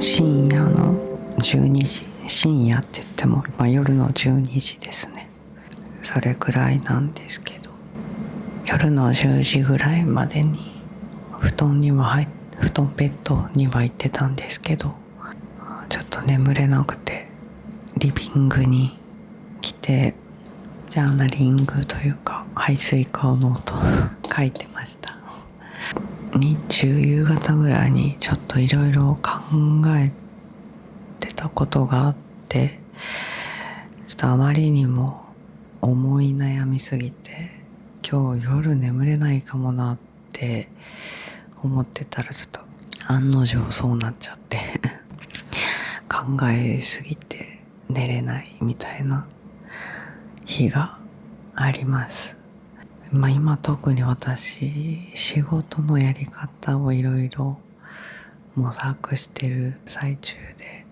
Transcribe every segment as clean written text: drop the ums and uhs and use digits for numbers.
深夜の12時、深夜って言っても、夜の12時ですね。それくらいなんですけど、夜の10時ぐらいまでにベッドには行ってたんですけど、ちょっと眠れなくてリビングに来てジャーナリングというか排水口ノート書いてました。日中夕方ぐらいにちょっといろいろ考えてたことがあって、ちょっとあまりにも思い悩みすぎて今日夜眠れないかもなって思ってたら、ちょっと案の定そうなっちゃって考えすぎて寝れないみたいな日があります。今特に私仕事のやり方をいろいろ模索してる最中で、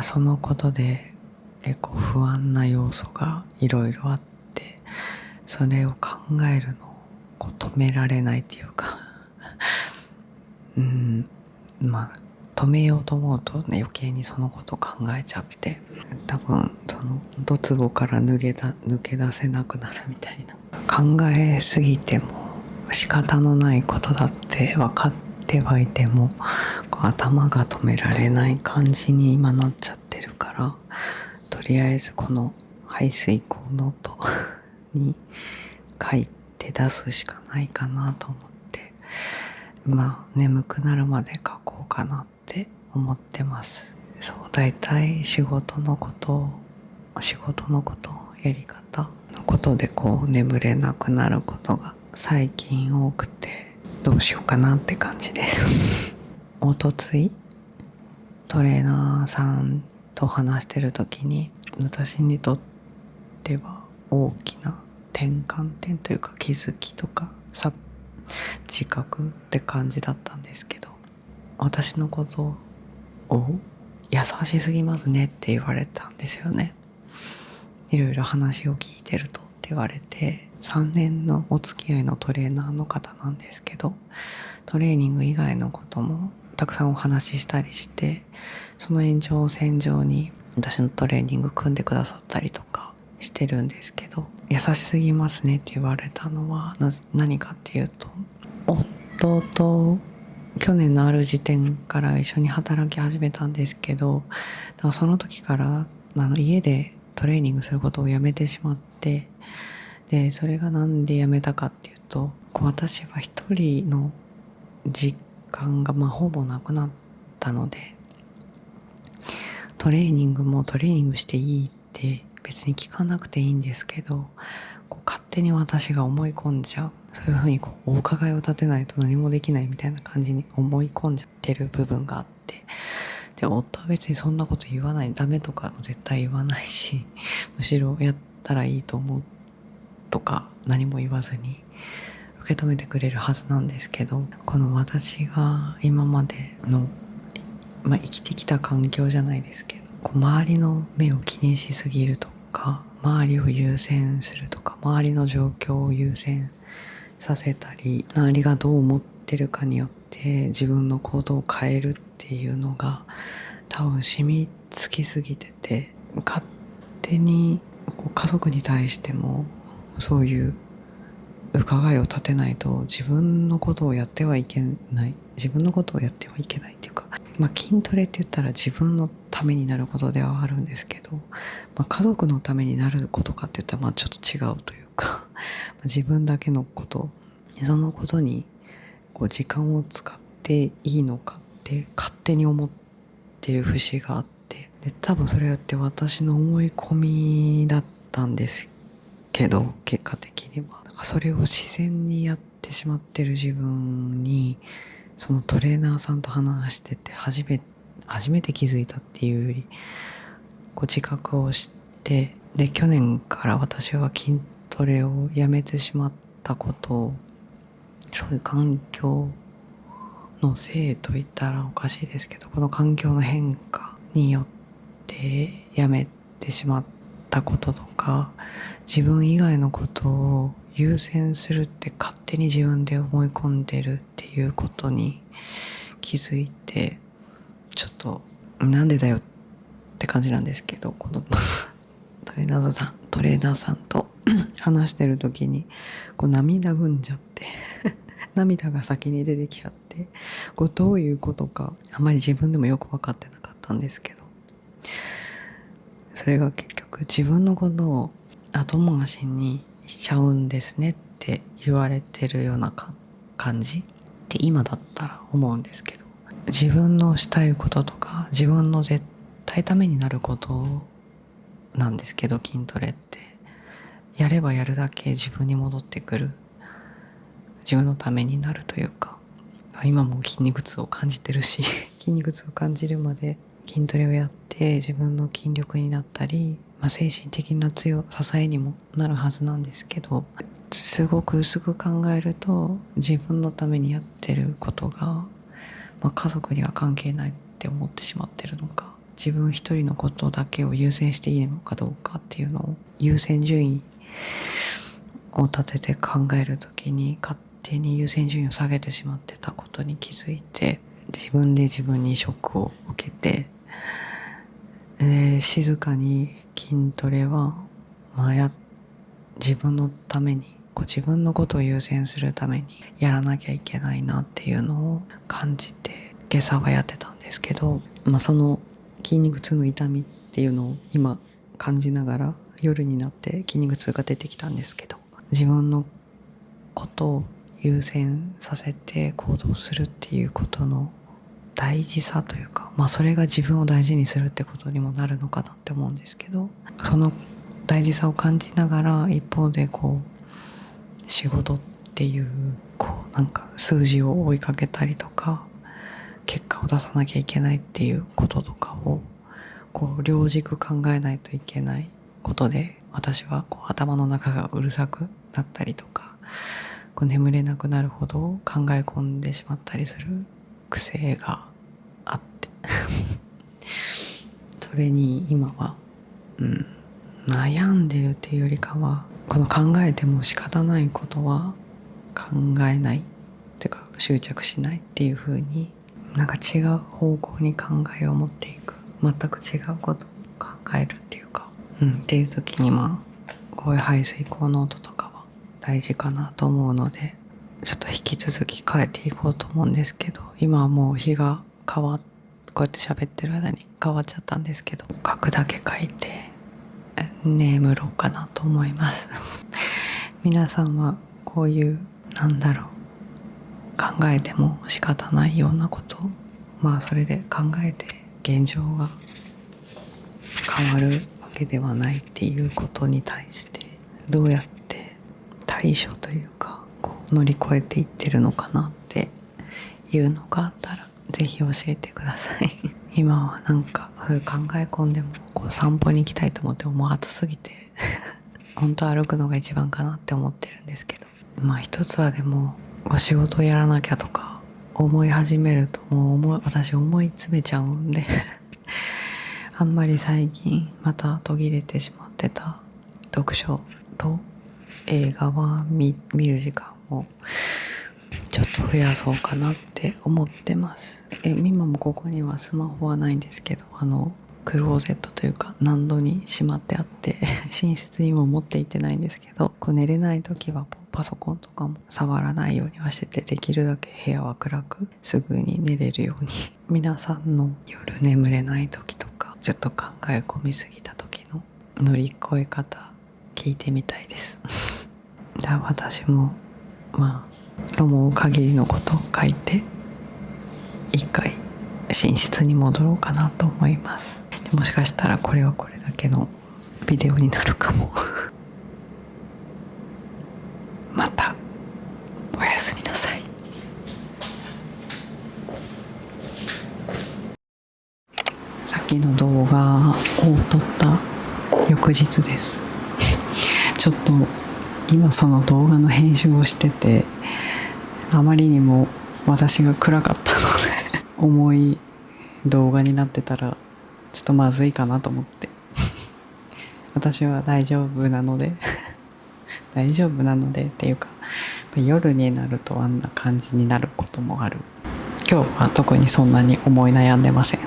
そのことで結構不安な要素がいろいろあって、それを考えるのを止められないっていうか止めようと思うとね、余計にそのこと考えちゃって、多分そのドツボから抜け出せなくなるみたいな。考えすぎても仕方のないことだって分かってはいても、頭が止められない感じに今なっちゃってるから、とりあえずこの排水口ノートに書いて出すしかないかなと思って、眠くなるまで書こうかなって思ってます。そう、だいたい仕事のこと、やり方のことで眠れなくなることが最近多くて、どうしようかなって感じですおとついトレーナーさんと話してる時に、私にとっては大きな転換点というか気づきとか自覚って感じだったんですけど、私のことを優しすぎますねって言われたんですよね。いろいろ話を聞いてるとって言われて、3年のお付き合いのトレーナーの方なんですけど、トレーニング以外のこともたくさんお話ししたりして、その延長線上に私のトレーニング組んでくださったりとかしてるんですけど、優しすぎますねって言われたのは何かっていうと、夫と去年のある時点から一緒に働き始めたんですけど、だからその時から家でトレーニングすることをやめてしまって、でそれがなんでやめたかっていうと、私は一人の時間がほぼなくなったので、トレーニングもトレーニングしていいって別に聞かなくていいんですけど、勝手に私が思い込んじゃう、そういうふうにお伺いを立てないと何もできないみたいな感じに思い込んじゃってる部分があって、で夫は別にそんなこと言わない、ダメとか絶対言わないし、むしろやったらいいと思うとか何も言わずに受け止めてくれるはずなんですけど、この私が今までの、生きてきた環境じゃないですけど、周りの目を気にしすぎるとか、周りを優先するとか、周りの状況を優先させたり、周りがどう思ってるかによって自分の行動を変えるっていうのが多分染みつきすぎてて、勝手に家族に対してもそういう伺いを立てないと自分のことをやってはいけないっていうか、筋トレって言ったら自分のためになることではあるんですけど、家族のためになることかって言ったらちょっと違うというか自分だけのこと、そのことに時間を使っていいのかって勝手に思ってる節があって、で多分それって私の思い込みだったんですけど、結果的にはそれを自然にやってしまってる自分に、そのトレーナーさんと話してて初めて気づいたっていうより自覚をして、で去年から私は筋トレをやめてしまったことを、そういう環境のせいと言ったらおかしいですけど、この環境の変化によってやめてしまったこととか、自分以外のことを優先するって勝手に自分で思い込んでるっていうことに気づいて、ちょっとなんでだよって感じなんですけど、このトレーナーさんと話してる時にこう涙ぐんじゃって涙が先に出てきちゃって、こうどういうことかあまり自分でもよく分かってなかったんですけど、それが結局自分のことを後回しにしちゃうんですねって言われてるような感じって今だったら思うんですけど、自分のしたいこととか自分の絶対ためになることなんですけど、筋トレってやればやるだけ自分に戻ってくる、自分のためになるというか、今も筋肉痛を感じてるし筋肉痛を感じるまで筋トレをやって自分の筋力になったり、精神的な支えにもなるはずなんですけど、すごく薄く考えると自分のためにやってることが、家族には関係ないって思ってしまってるのか、自分一人のことだけを優先していいのかどうかっていうのを優先順位を立てて考えるときに勝手に優先順位を下げてしまってたことに気づいて、自分で自分にショックを受けて、静かに筋トレは自分のために、自分のことを優先するためにやらなきゃいけないなっていうのを感じて今朝はやってたんですけど、その筋肉痛の痛みっていうのを今感じながら夜になって筋肉痛が出てきたんですけど、自分のことを優先させて行動するっていうことの大事さというか、それが自分を大事にするってことにもなるのかなって思うんですけど、その大事さを感じながら一方で仕事っていうなんか数字を追いかけたりとか結果を出さなきゃいけないっていうこととかを両軸考えないといけないことで、私は頭の中がうるさくなったりとか眠れなくなるほど考え込んでしまったりする癖があってそれに今は悩んでるっていうよりかは、この考えても仕方ないことは考えないっていうか執着しないっていう風に、なんか違う方向に考えを持っていく、全く違うことを考えるっていうか、っていう時にこういう排水口の音とかは大事かなと思うので、ちょっと引き続き変えていこうと思うんですけど、今はもう日がこうやって喋ってる間に変わっちゃったんですけど、書くだけ書いて眠ろうかなと思います皆さんはこういう考えても仕方ないようなこと、それで考えて現状が変わるわけではないっていうことに対してどうやって対処というか乗り越えていってるのかなっていうのがあったらぜひ教えてください今はそういう考え込んでも散歩に行きたいと思ってももう暑すぎて本当歩くのが一番かなって思ってるんですけど、一つはでも仕事をやらなきゃとか思い始めると私思い詰めちゃうんであんまり最近また途切れてしまってた読書と映画は見る時間をちょっと増やそうかなって思ってます。今もここにはスマホはないんですけど、クローゼットというか納戸にしまってあって寝室にも持って行ってないんですけど、寝れない時はパソコンとかも触らないようにはしてて、できるだけ部屋は暗くすぐに寝れるように皆さんの夜眠れない時とかちょっと考え込みすぎた時の乗り越え方聞いてみたいですじゃあ私も思う限りのことを書いて一回寝室に戻ろうかなと思います。もしかしたらこれはこれだけのビデオになるかもまたおやすみなさい。さっきの動画を撮った翌日ですちょっと今その動画の編集をしてて、あまりにも私が暗かったので重い動画になってたらちょっとまずいかなと思って私は大丈夫なので大丈夫なのでっていうか、夜になるとあんな感じになることもある今日は特にそんなに思い悩んでません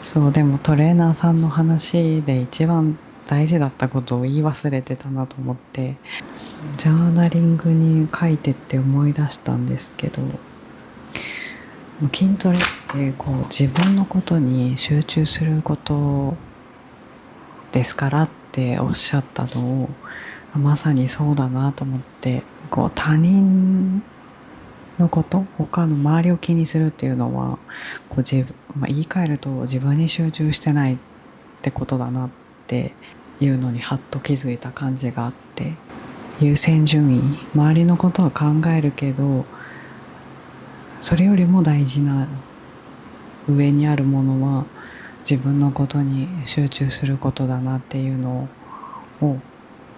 そうでもトレーナーさんの話で一番大事だったことを言い忘れてたなと思って、ジャーナリングに書いてって思い出したんですけど、筋トレってこう自分のことに集中することですからっておっしゃったのをまさにそうだなと思って、こう他人のこと他の周りを気にするっていうのはこう言い換えると自分に集中してないってことだなっていうのにハッと気づいた感じがあって、優先順位、周りのことは考えるけどそれよりも大事な上にあるものは自分のことに集中することだなっていうのを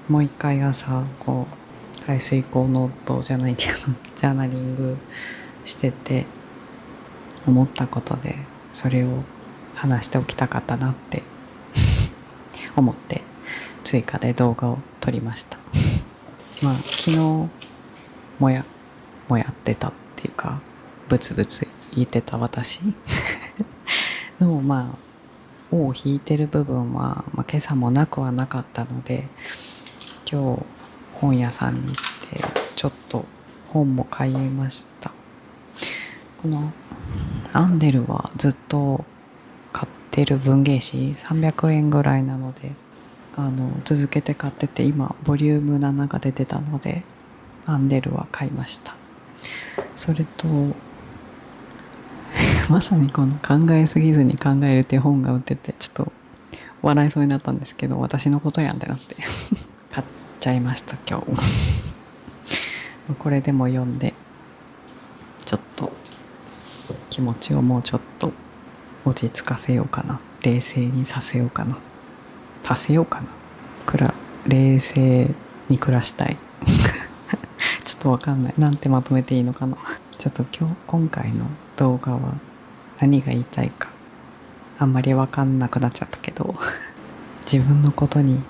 もう一回朝こう排水口ノートじゃないけどジャーナリングしてて思ったことで、それを話しておきたかったなって思って追加で動画を撮りました。昨日もやってたっていうかブツブツ言ってた私の尾を引いてる部分は、今朝もなくはなかったので、今日本屋さんに行ってちょっと本も買いました。このアンデルはずっと買ってる文芸誌300円ぐらいなので続けて買ってて、今ボリューム7が出てたのでアンデルは買いました。それとまさにこの考えすぎずに考えるっていう本が売ってて、ちょっと笑いそうになったんですけど、私のことやんってなって買っちゃいました今日これでも読んでちょっと気持ちをもうちょっと落ち着かせようかな、冷静にさせようかな、冷静に暮らしたいちょっとわかんない、なんてまとめていいのかな。ちょっと今回の動画は何が言いたいかあんまりわかんなくなっちゃったけど自分のことに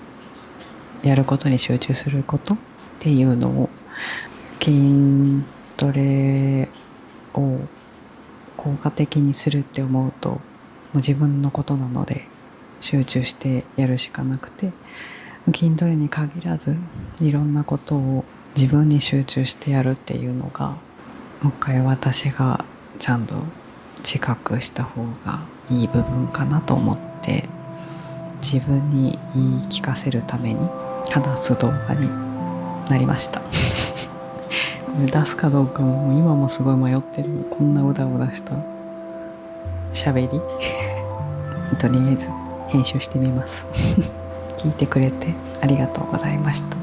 やることに集中することっていうのを、筋トレを効果的にするって思うともう自分のことなので集中してやるしかなくて、筋トレに限らずいろんなことを自分に集中してやるっていうのが、もう一回私がちゃんと自覚した方がいい部分かなと思って、自分に言い聞かせるために話す動画になりましたこれ出すかどうかも今もすごい迷ってる。こんなうだうだした喋りとりあえず編集してみます聞いてくれてありがとうございました。